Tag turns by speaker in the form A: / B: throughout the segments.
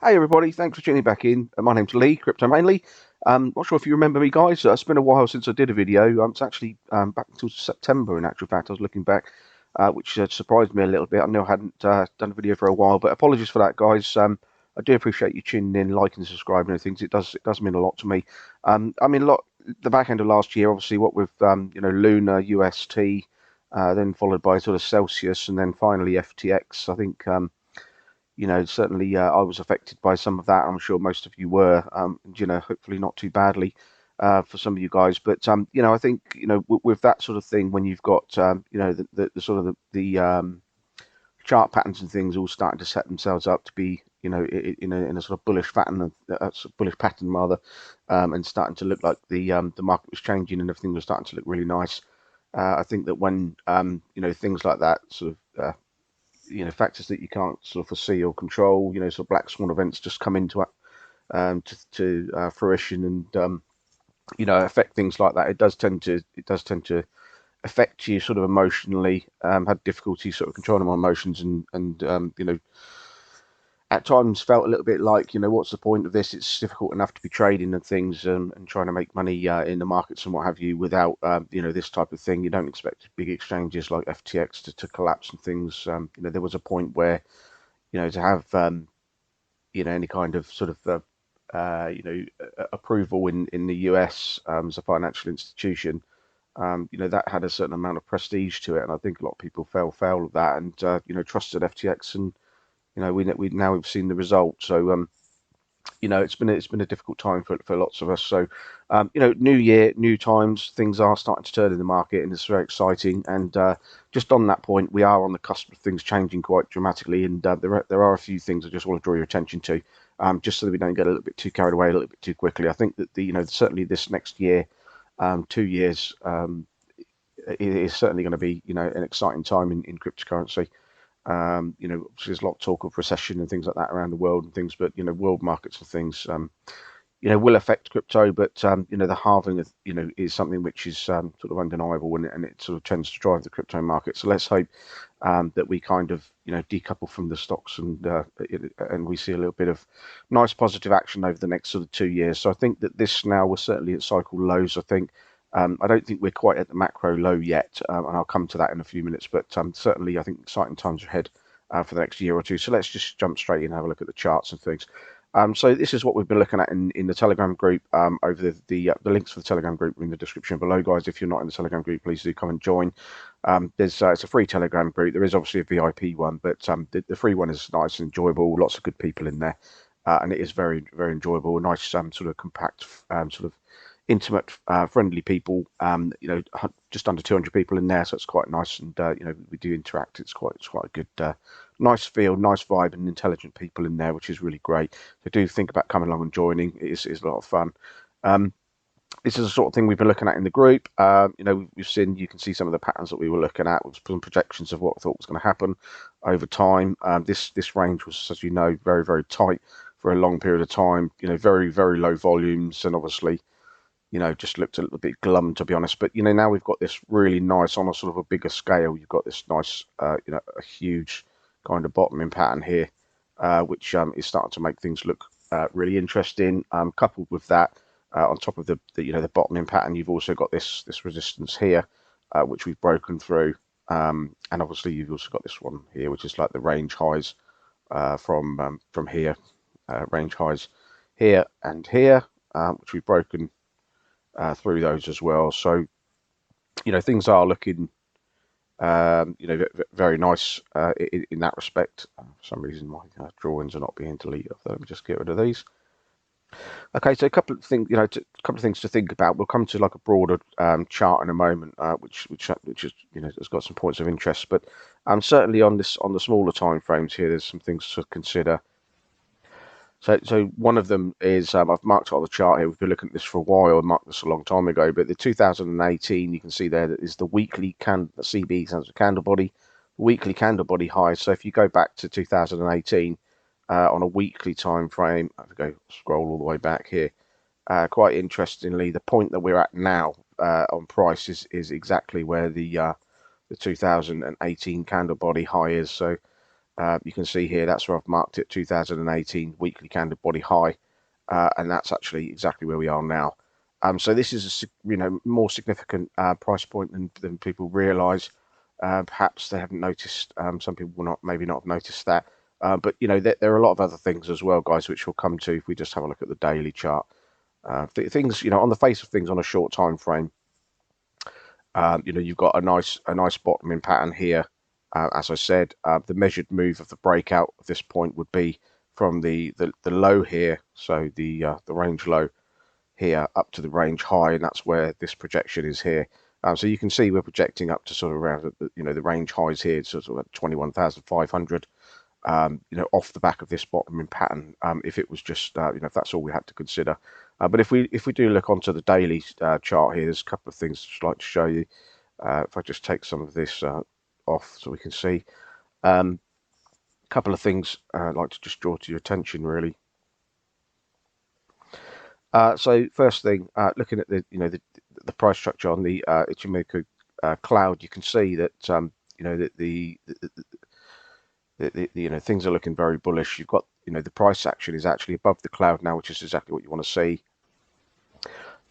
A: Hey everybody, thanks for tuning back in. My name's Lee, Crypto Mainly. Not sure if you remember me, guys. It's been a while since I did a video. It's actually back until September, in actual fact. I was looking back, which surprised me a little bit. I know I hadn't done a video for a while, but apologies for that, guys. I do appreciate you tuning in, liking, subscribing, and things. It does mean a lot to me. I mean, a lot. The back end of last year, obviously, what with Luna, UST, then followed by sort of Celsius, and then finally FTX. I think. Certainly I was affected by some of that. I'm sure most of you were, hopefully not too badly for some of you guys. But, I think, with that sort of thing, when you've got, the sort of the chart patterns and things all starting to set themselves up to be, in a sort of bullish pattern, bullish pattern rather, and starting to look like the market was changing and everything was starting to look really nice. I think that when, things like that sort of, factors that you can't sort of foresee or control, sort of black swan events just come into fruition and affect things like that. It does tend to affect you sort of emotionally. Had difficulty sort of controlling my emotions and at times felt a little bit like, what's the point of this? It's difficult enough to be trading and things and trying to make money in the markets and what have you without, this type of thing. You don't expect big exchanges like FTX to collapse and things. There was a point where, to have, any kind of sort of, approval in the US as a financial institution, that had a certain amount of prestige to it. And I think a lot of people fell foul of that and, trusted FTX and, we've seen the result. So it's been a difficult time for lots of us. So new year, new times, things are starting to turn in the market, and it's very exciting. And just on that point, we are on the cusp of things changing quite dramatically. And there are a few things I just want to draw your attention to, just so that we don't get a little bit too carried away a little bit too quickly. I think that certainly this next year, 2 years. It is certainly going to be, an exciting time in cryptocurrency. There's a lot of talk of recession and things like that around the world and things, but world markets and things, will affect crypto. But the halving of, is something which is sort of undeniable, and it sort of tends to drive the crypto market. So let's hope that we kind of decouple from the stocks and we see a little bit of nice positive action over the next sort of 2 years. So I think that this now we're certainly at cycle lows. I think. I don't think we're quite at the macro low yet, and I'll come to that in a few minutes. But certainly, I think exciting times are ahead for the next year or two. So let's just jump straight in and have a look at the charts and things. So this is what we've been looking at in the Telegram group. Over the links for the Telegram group are in the description below, guys. If you're not in the Telegram group, please do come and join. It's a free Telegram group. There is obviously a VIP one, but the free one is nice and enjoyable. Lots of good people in there, and it is very, very enjoyable. A nice sort of compact sort of intimate, friendly people. Just under 200 people in there, so it's quite nice. And we do interact. It's quite a good, nice feel, nice vibe, and intelligent people in there, which is really great. So do think about coming along and joining. It is a lot of fun. This is the sort of thing we've been looking at in the group. You can see some of the patterns that we were looking at with some projections of what I thought was going to happen over time. This range was, as you know, very, very tight for a long period of time. Very, very low volumes, and obviously, just looked a little bit glum, to be honest. But, now we've got this really nice, on a sort of a bigger scale, you've got this nice, a huge kind of bottoming pattern here, which is starting to make things look really interesting. Coupled with that, on top of the bottoming pattern, you've also got this resistance here, which we've broken through. And obviously, you've also got this one here, which is like the range highs from here, range highs here and here, which we've broken through those as well. So, things are looking, very nice in that respect. For some reason, my drawings are not being deleted. Let me just get rid of these. Okay, so a couple of things, to think about. We'll come to like a broader chart in a moment, which is, has got some points of interest. But certainly on the smaller time frames here, there's some things to consider. So one of them is, I've marked it on the chart here. We've been looking at this for a while. I marked this a long time ago, but the 2018, you can see there that is the weekly CB stands for candle body, weekly candle body high. So if you go back to 2018 on a weekly time frame, I have to go scroll all the way back here. Quite interestingly, the point that we're at now on price is exactly where the 2018 candle body high is. So You can see here that's where I've marked it, 2018 weekly candle body high, and that's actually exactly where we are now. So this is a more significant price point than people realise. Perhaps they haven't noticed. Some people will maybe not have noticed that. But there are a lot of other things as well, guys, which we'll come to if we just have a look at the daily chart. Things, on the face of things, on a short time frame, you've got a nice bottoming pattern here. As I said, the measured move of the breakout at this point would be from the low here, so the range low here up to the range high, and that's where this projection is here. So you can see we're projecting up to sort of around the range highs here, sort of at 21,500. Off the back of this bottoming pattern, if it was just if that's all we had to consider. But if we do look onto the daily chart here, there's a couple of things I'd like to show you. If I just take some of this off so we can see. A couple of things I'd like to just draw to your attention, really. So first thing, looking at the price structure on the Ichimoku cloud, you can see that things are looking very bullish. You've got the price action is actually above the cloud now, which is exactly what you want to see.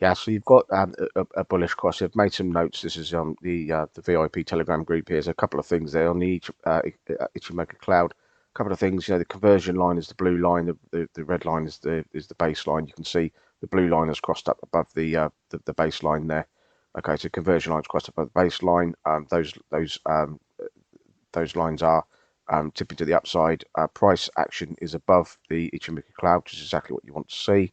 A: Yeah, so you've got a bullish cross. I've made some notes. This is the VIP Telegram group. Here's a couple of things there on the Ichimoku cloud. A couple of things. The conversion line is the blue line. The red line is the baseline. You can see the blue line has crossed up above the baseline there. Okay, so conversion line's crossed above the baseline. Those lines are tipping to the upside. Price action is above the Ichimoku cloud, which is exactly what you want to see.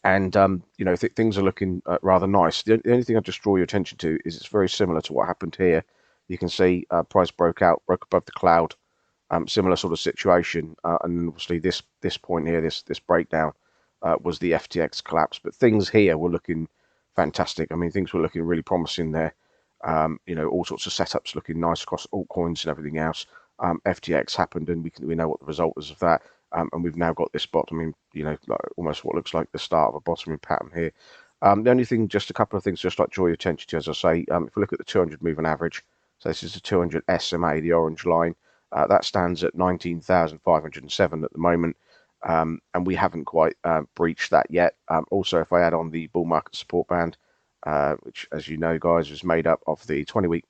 A: Things are looking rather nice. The only thing I just draw your attention to is it's very similar to what happened here. You can see price broke above the cloud. Similar sort of situation, and obviously this point here, this breakdown, was the FTX collapse. But things here were looking fantastic. I mean, things were looking really promising there. All sorts of setups looking nice across altcoins and everything else. FTX happened, and we know what the result was of that. And we've now got this bottoming, like almost what looks like the start of a bottoming pattern here. The only thing, just a couple of things, just like draw your attention to, as I say, if we look at the 200 moving average, so this is the 200 SMA, the orange line. That stands at 19,507 at the moment, and we haven't quite breached that yet. Also, if I add on the bull market support band, which, as you know, guys, is made up of the 20-week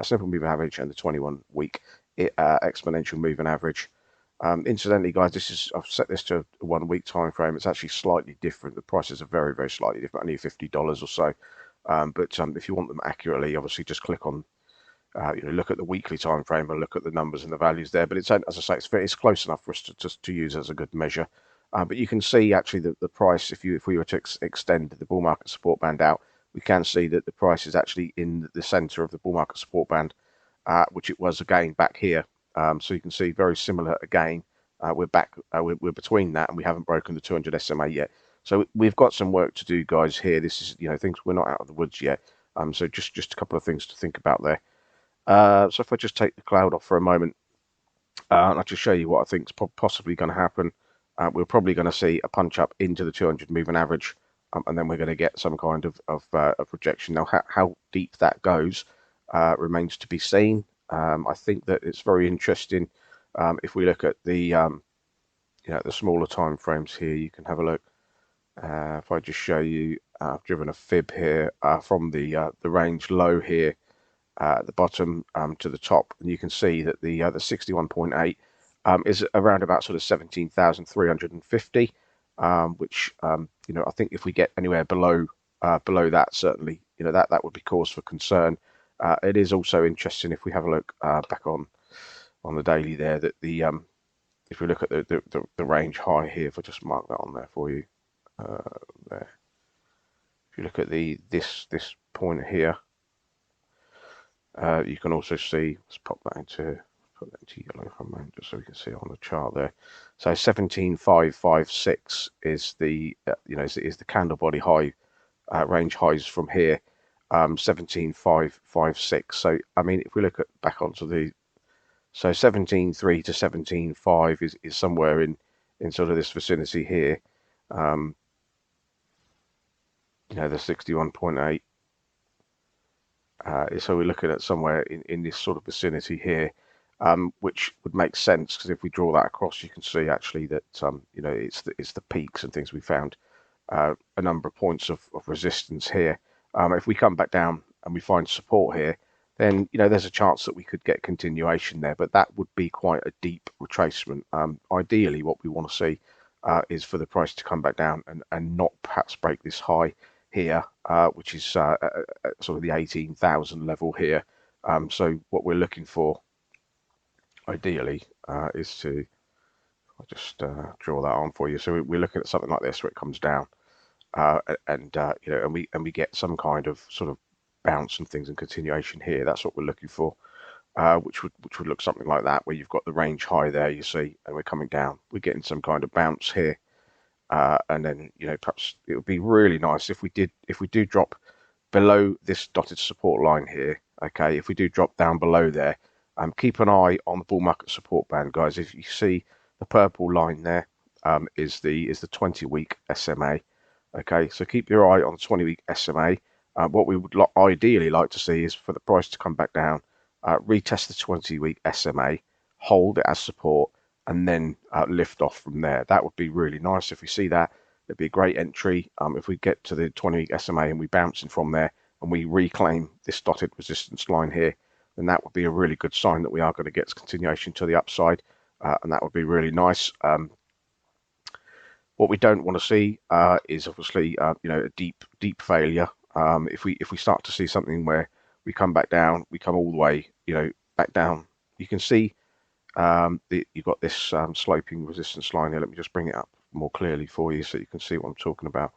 A: simple moving average and the 21-week exponential moving average. Incidentally, guys, I've set this to a 1 week time frame. It's actually slightly different. The prices are very, very slightly different, only $50 or so. But if you want them accurately, obviously just click on, look at the weekly time frame and look at the numbers and the values there. But it's, as I say, it's close enough for us to use as a good measure. But you can see actually the price, if we were to extend the bull market support band out, we can see that the price is actually in the center of the bull market support band, which it was again back here. So you can see very similar again. We're back, we're between that, and we haven't broken the 200 SMA yet. So we've got some work to do, guys. Here, this is things, we're not out of the woods yet. So just a couple of things to think about there. So if I just take the cloud off for a moment, and I'll just show you what I think is possibly going to happen. We're probably going to see a punch up into the 200 moving average, and then we're going to get some kind of projection. Now, how deep that goes remains to be seen. I think that it's very interesting. If we look at the the smaller time frames here, you can have a look. If I just show you, I've driven a fib here from the range low here at the bottom to the top, and you can see that the 61.8 is around about sort of 17,350, which I think if we get anywhere below that, certainly that would be cause for concern. It is also interesting if we have a look back on the daily there, that if we look at the range high here, if I just mark that on there for you, there. If you look at this point here, you can also see. Let's put that into yellow for a moment, just so we can see it on the chart there. So 17,556 is the is the candle body high, range highs from here. 17,556. So I mean, if we look back onto the 17,3 to 17,5 is somewhere in sort of this vicinity here. The 61.8. So we're looking at somewhere in this sort of vicinity here. which would make sense because if we draw that across, you can see actually that you know, it's the peaks and things we found a number of points of resistance here. If we come back down and we find support here, then you know there's a chance that we could get continuation there, but that would be quite a deep retracement. Ideally, what we want to see is for the price to come back down and not perhaps break this high here, which is sort of the 18,000 level here. So what we're looking for ideally is to, I'll just draw that on for you. So we're looking at something like this where it comes down you know, and we get some kind of sort of bounce and things and continuation here. That's what we're looking for, which would look something like that, where you've got the range high there, you see, and we're coming down. We're getting some kind of bounce here, and then you know perhaps it would be really nice if we do drop below this dotted support line here. Okay, if we do drop down below there, keep an eye on the bull market support band, guys. If you see the purple line there, is the 20-week SMA. Okay, so keep your eye on the 20-week SMA. What we would ideally like to see is for the price to come back down, retest the 20-week SMA, hold it as support, and then lift off from there. That would be really nice. If we see that, it'd be a great entry. If we get to the 20-week SMA and we bounce in from there and we reclaim this dotted resistance line here, then that would be a really good sign that we are going to get continuation to the upside, and that would be really nice. What we don't want to see is obviously you know, a deep failure. If we start to see something where we come back down, we come all the way, you know, back down, you can see you've got this sloping resistance line here. Let me just bring it up more clearly for you so you can see what I'm talking about.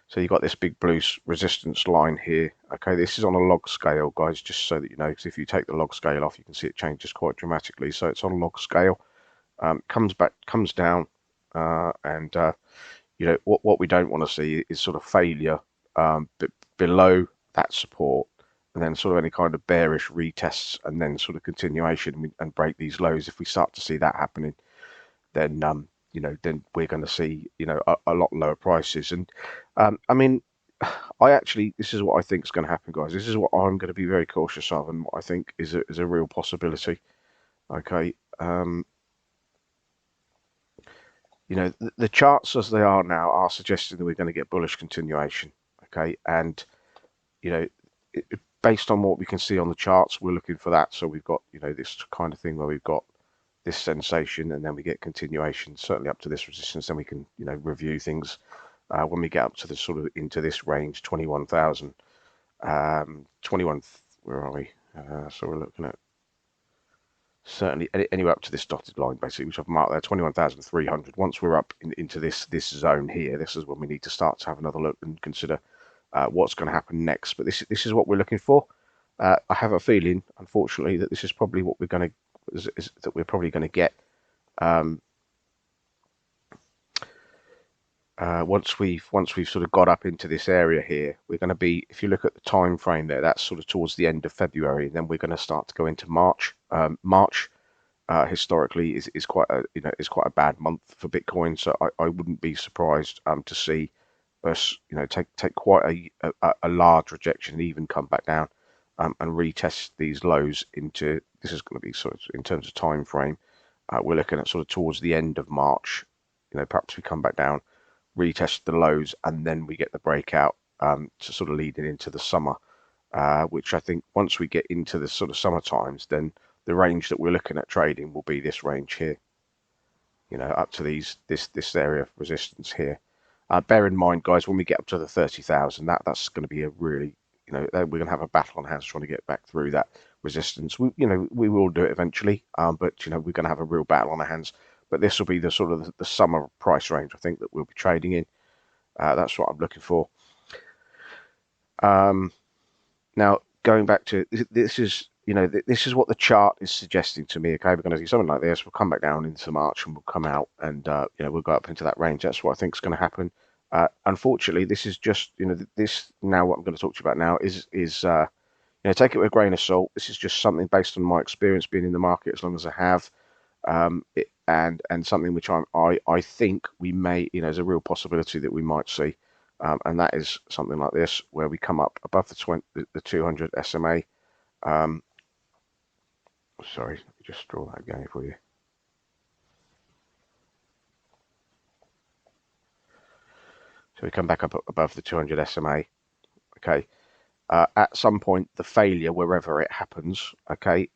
A: So you've got this big blue resistance line here. Okay, this is on a log scale, guys, just so that you know, because if you take the log scale off, you can see it changes quite dramatically. So it's on a log scale. Comes down, and you know what we don't want to see is sort of failure below that support, and then sort of any kind of bearish retests, and then sort of continuation and break these lows. If we start to see that happening, then you know, then we're going to see, you know, a lot lower prices. And I mean, this is what I think is going to happen, guys. This is what I'm going to be very cautious of, and what I think is a real possibility. Okay. You know, the charts as they are now are suggesting that we're going to get bullish continuation. Okay, and you know, based on what we can see on the charts, we're looking for that. So we've got, you know, this kind of thing where we've got this sensation and then we get continuation, certainly up to this resistance. Then we can, you know, review things when we get up to the sort of into this range, 21,000, 21. Where are we? So we're looking at certainly anywhere up to this dotted line, basically, which I've marked there, 21,300. Once we're up into this zone here, this is when we need to start to have another look and consider what's going to happen next. But this is what we're looking for. I have a feeling, unfortunately, that this is probably what we're going to that we're probably going to get once we've sort of got up into this area here. We're going to be, if you look at the time frame there, that's sort of towards the end of February, and then we're going to start to go into March. March historically is quite a, you know, is quite a bad month for Bitcoin, so I wouldn't be surprised to see us, you know, take quite a large rejection and even come back down and retest these lows into, this is going to be sort of, in terms of time frame, we're looking at sort of towards the end of March. You know, perhaps we come back down, retest the lows, and then we get the breakout to sort of leading into the summer, which I think once we get into the sort of summer times, then the range that we're looking at trading will be this range here, you know, up to this area of resistance here. Bear in mind, guys, when we get up to the 30,000, that's going to be a really, you know, we're going to have a battle on hands trying to get back through that resistance. You know, we will do it eventually, but you know, we're going to have a real battle on our hands. But this will be the sort of the summer price range, I think, that we'll be trading in. That's what I'm looking for. Now, going back to this is, you know, this is what the chart is suggesting to me. Okay, we're going to see something like this. We'll come back down into March and we'll come out and you know, we'll go up into that range. That's what I think is going to happen. Unfortunately, this is just, you know, this now what I'm going to talk to you about now is you know, take it with a grain of salt. This is just something based on my experience being in the market as long as I have, and something which I think we may, you know, there's a real possibility that we might see, and that is something like this, where we come up above the 200 SMA, Um, sorry, let me just draw that again for you. So we come back up above the 200 SMA. Okay. At some point, the failure, wherever it happens, okay,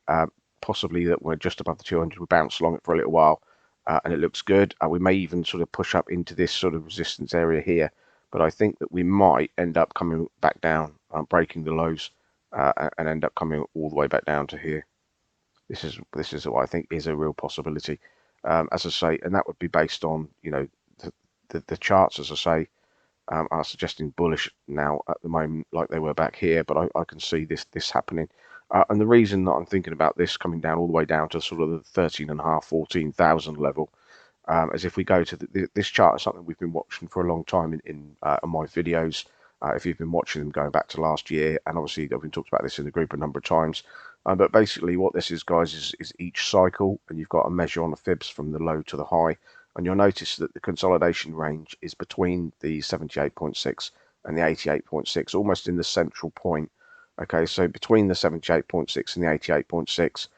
A: possibly that we're just above the 200, we bounce along it for a little while, and it looks good. We may even sort of push up into this sort of resistance area here, but I think that we might end up coming back down, breaking the lows, and end up coming all the way back down to here. This is what I think is a real possibility, as I say, and that would be based on, you know, the charts, as I say, are suggesting bullish now at the moment, like they were back here, but I can see this happening. And the reason that I'm thinking about this coming down all the way down to sort of the 13.5, 14,000 level, as if we go to this chart is something we've been watching for a long time in my videos. If you've been watching them going back to last year, and obviously I've been talked about this in the group a number of times. But basically what this is, guys, is each cycle, and you've got a measure on the fibs from the low to the high. And you'll notice that the consolidation range is between the 78.6 and the 88.6, almost in the central point. Okay, so between the 78.6 and the 88.6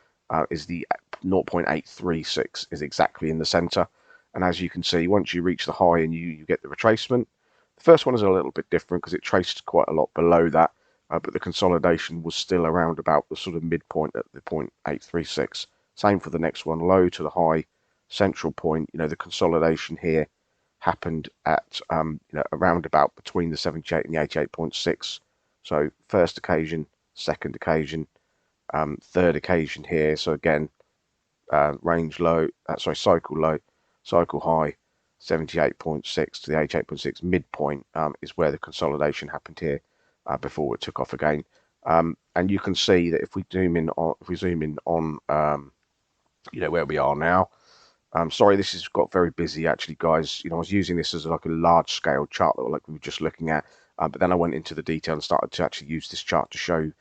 A: is the 0.836 is exactly in the center. And as you can see, once you reach the high and you get the retracement, the first one is a little bit different because it traced quite a lot below that, but the consolidation was still around about the sort of midpoint at the 0.836. Same for the next one, low to the high, central point. You know, the consolidation here happened at around about between the 78 and the 88.6. So first occasion, second occasion, third occasion here. So again, range low, cycle low, cycle high, 78.6 to the 88.6 midpoint is where the consolidation happened here before it took off again. And you can see that if we zoom in on, where we are now. Sorry, this has got very busy actually, guys. You know, I was using this as like a large scale chart that like we were just looking at, but then I went into the detail and started to actually use this chart to show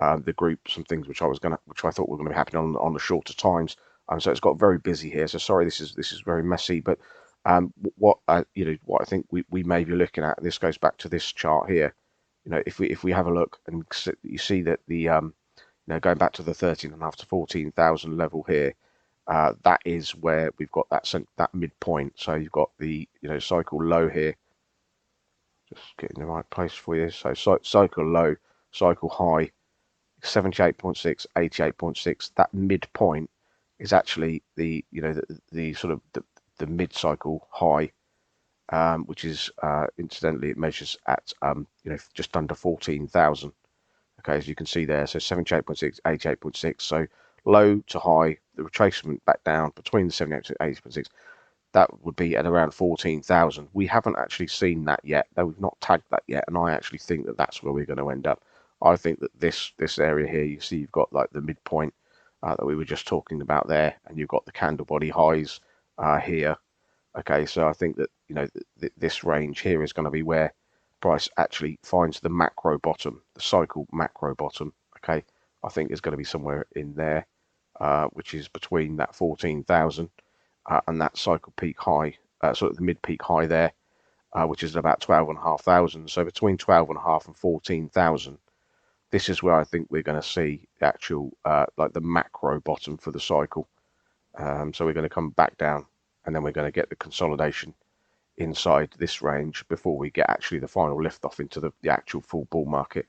A: the group some things which I thought were going to be happening on the shorter times. So it's got very busy here. So sorry, this is very messy. But what I think we may be looking at. This goes back to this chart here. You know, if we have a look and you see that the going back to the 13.5 to 14,000 level here. That is where we've got that midpoint. So you've got the cycle low here. Just get in the right place for you. So cycle low, cycle high, 78.6, 88.6. That midpoint is actually the sort of the mid-cycle high, which is incidentally it measures at just under 14,000. Okay, as you can see there, so 78.6, 88.6. So low to high, the retracement back down between the 78 and 80.6, that would be at around 14,000. We haven't actually seen that yet, though we've not tagged that yet, and I actually think that that's where we're going to end up. I think that this area here, you see you've got like the midpoint that we were just talking about there, and you've got the candle body highs here. Okay, so I think that this range here is going to be where price actually finds the macro bottom, the cycle macro bottom. Okay, I think is going to be somewhere in there, which is between that 14,000 and that cycle peak high, sort of the mid peak high there, which is about 12,500. So between 12.5 and 14,000, this is where I think we're going to see the actual like the macro bottom for the cycle. So we're going to come back down, and then we're going to get the consolidation inside this range before we get actually the final lift off into the actual full bull market.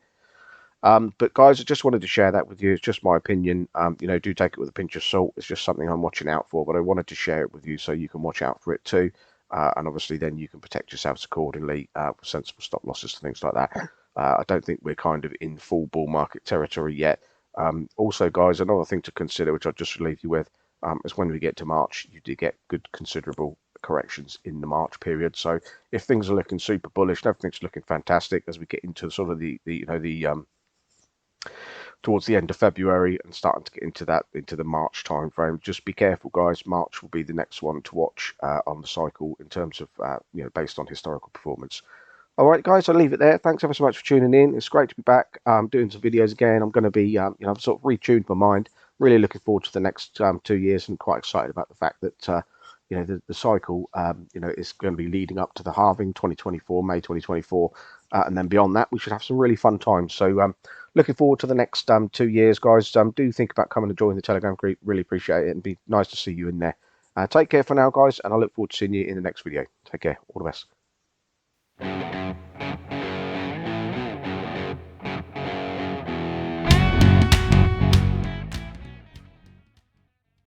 A: But guys, I just wanted to share that with you. It's just my opinion. Do take it with a pinch of salt. It's just something I'm watching out for, but I wanted to share it with you so you can watch out for it too. And obviously then you can protect yourselves accordingly with sensible stop losses and things like that. I don't think we're kind of in full bull market territory yet. Also, guys, another thing to consider, which I'll just leave you with, is when we get to March, you do get good considerable corrections in the March period. So if things are looking super bullish, everything's looking fantastic as we get into sort of the towards the end of February and starting to get into the March time frame. Just be careful, guys. March will be the next one to watch on the cycle in terms of based on historical performance. All right, guys, I'll leave it there. Thanks ever so much for tuning in. It's great to be back doing some videos again. I'm going to be I've sort of retuned my mind. Really looking forward to the next 2 years, and quite excited about the fact that the cycle is going to be leading up to the halving 2024, May 2024, and then beyond that we should have some really fun times. So looking forward to the next 2 years, guys. Do think about coming and join the Telegram group. Really appreciate it, and be nice to see you in there. Take care for now, guys, and I look forward to seeing you in the next video. Take care. All the best.